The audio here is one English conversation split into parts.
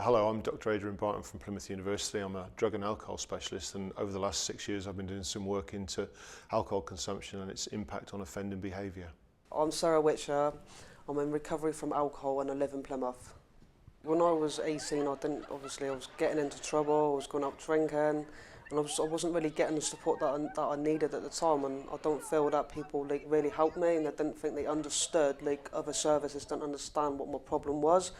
Hello, I'm Dr Adrian Barton from Plymouth University. I'm a drug and alcohol specialist, and over the last 6 years I've been doing some work into alcohol consumption and its impact on offending behaviour. I'm Whitcher. I'm in recovery from alcohol and I live in Plymouth. When I was 18, I was getting into trouble, I was going out drinking, and I wasn't really getting the support that I needed at the time, and I don't feel that people really helped me, and I didn't think they understood, other services didn't understand what my problem was.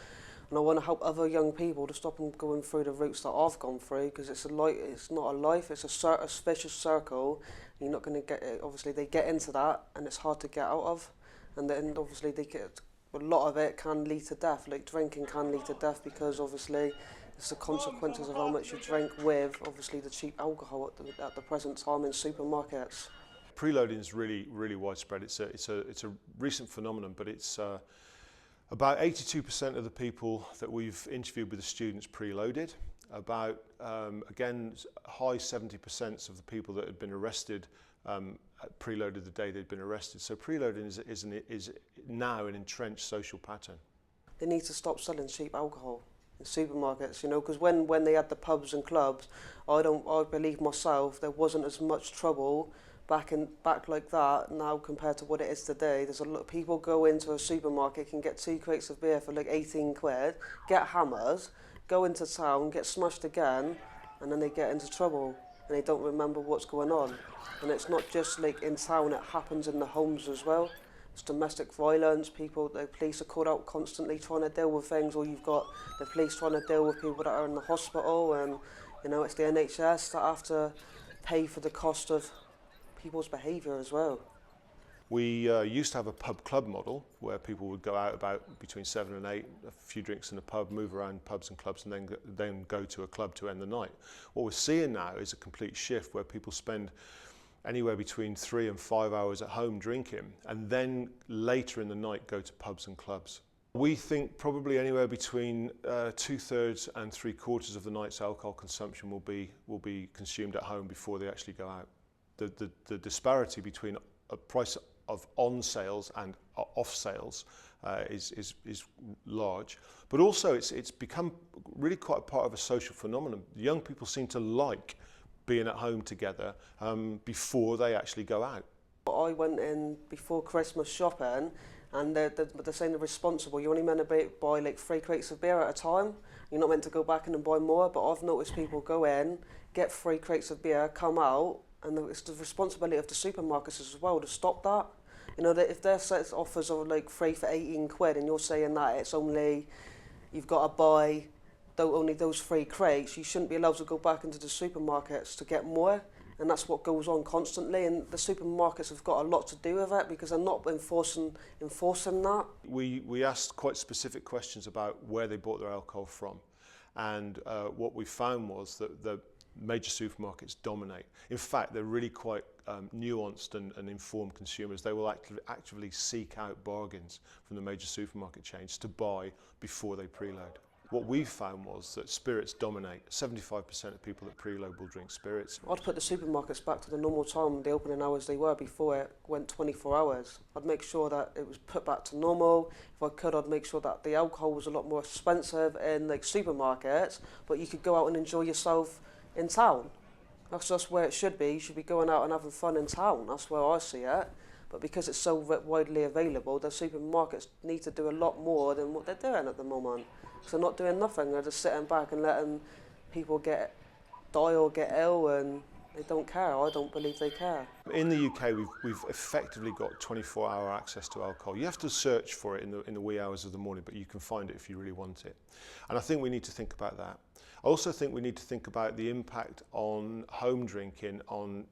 And I want to help other young people to stop them going through the routes that I've gone through, because it's not a life, it's a vicious circle. You're not going to get it. Obviously they get into that and it's hard to get out of, and then obviously a lot of it can lead to death. Drinking can lead to death, because obviously it's the consequences of how much you drink, with obviously the cheap alcohol at the present time in supermarkets. Preloading is really widespread. It's a recent phenomenon, but it's about 82% of the people that we've interviewed with the students preloaded. About, again, high 70% of the people that had been arrested preloaded the day they'd been arrested. So preloading is now an entrenched social pattern. They need to stop selling cheap alcohol in supermarkets, because when they had the pubs and clubs, I believe myself, there wasn't as much trouble back like that now compared to what it is today. There's a lot of people go into a supermarket, can get 2 crates of beer for 18 quid, get hammers, go into town, get smashed again, and then they get into trouble and they don't remember what's going on. And it's not just in town, it happens in the homes as well. It's domestic violence, the police are called out constantly trying to deal with things, or you've got the police trying to deal with people that are in the hospital, and it's the NHS that have to pay for the cost of people's behaviour as well. We used to have a pub-club model where people would go out about between 7 and 8, a few drinks in a pub, move around pubs and clubs, and then go to a club to end the night. What we're seeing now is a complete shift where people spend anywhere between 3 and 5 hours at home drinking, and then later in the night go to pubs and clubs. We think probably anywhere between 2/3 and 3/4 of the night's alcohol consumption will be consumed at home before they actually go out. The disparity between a price of on sales and off sales is large, but also it's become really quite a part of a social phenomenon. Young people seem to like being at home together before they actually go out. I went in before Christmas shopping, and they're saying they're responsible. You're only meant to buy 3 crates of beer at a time. You're not meant to go back in and buy more, but I've noticed people go in, get 3 crates of beer, come out, and it's the responsibility of the supermarkets as well to stop that. That if their set offers are 3 for 18 quid, and you're saying that it's only, you've got to buy only those 3 crates, you shouldn't be allowed to go back into the supermarkets to get more. And that's what goes on constantly, and the supermarkets have got a lot to do with it, because they're not enforcing that. We asked quite specific questions about where they bought their alcohol from, and what we found was that the major supermarkets dominate. In fact, they're really quite nuanced and informed consumers. They will actively seek out bargains from the major supermarket chains to buy before they preload. What we found was that spirits dominate. 75% of people that preload will drink spirits. I'd put the supermarkets back to the normal time, the opening hours they were before it went 24 hours. I'd make sure that it was put back to normal. If I could, I'd make sure that the alcohol was a lot more expensive in supermarkets, but you could go out and enjoy yourself in town. That's just where it should be. You should be going out and having fun in town. That's where I see it. But because it's so widely available, the supermarkets need to do a lot more than what they're doing at the moment. So they're not doing nothing. They're just sitting back and letting people die or get ill, and they don't care. I don't believe they care. In the UK, we've effectively got 24-hour access to alcohol. You have to search for it in the wee hours of the morning, but you can find it if you really want it. And I think we need to think about that. I also think we need to think about the impact on home drinking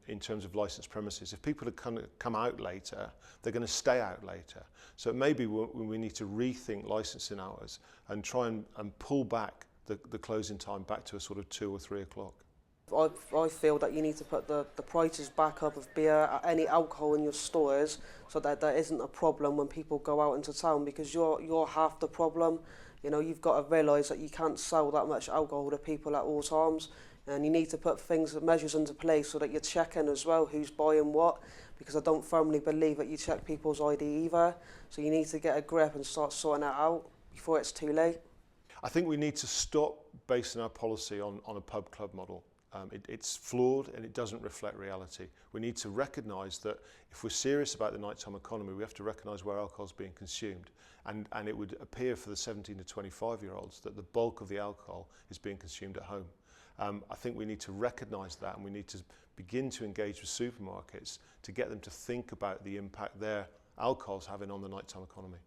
in terms of licensed premises. If people come out later, they're going to stay out later. So maybe we need to rethink licensing hours and try and pull back the closing time back to a sort of 2 or 3 o'clock. I feel that you need to put the prices back up of beer, any alcohol in your stores, so that there isn't a problem when people go out into town, because you're half the problem. You've got to realise that you can't sell that much alcohol to people at all times, and you need to put measures into place so that you're checking as well who's buying what, because I don't firmly believe that you check people's ID either. So you need to get a grip and start sorting that out before it's too late. I think we need to stop basing our policy on a pub club model. It's flawed and it doesn't reflect reality. We need to recognise that if we're serious about the nighttime economy, we have to recognise where alcohol is being consumed. And it would appear for the 17 to 25-year-olds that the bulk of the alcohol is being consumed at home. I think we need to recognise that, and we need to begin to engage with supermarkets to get them to think about the impact their alcohol's having on the nighttime economy.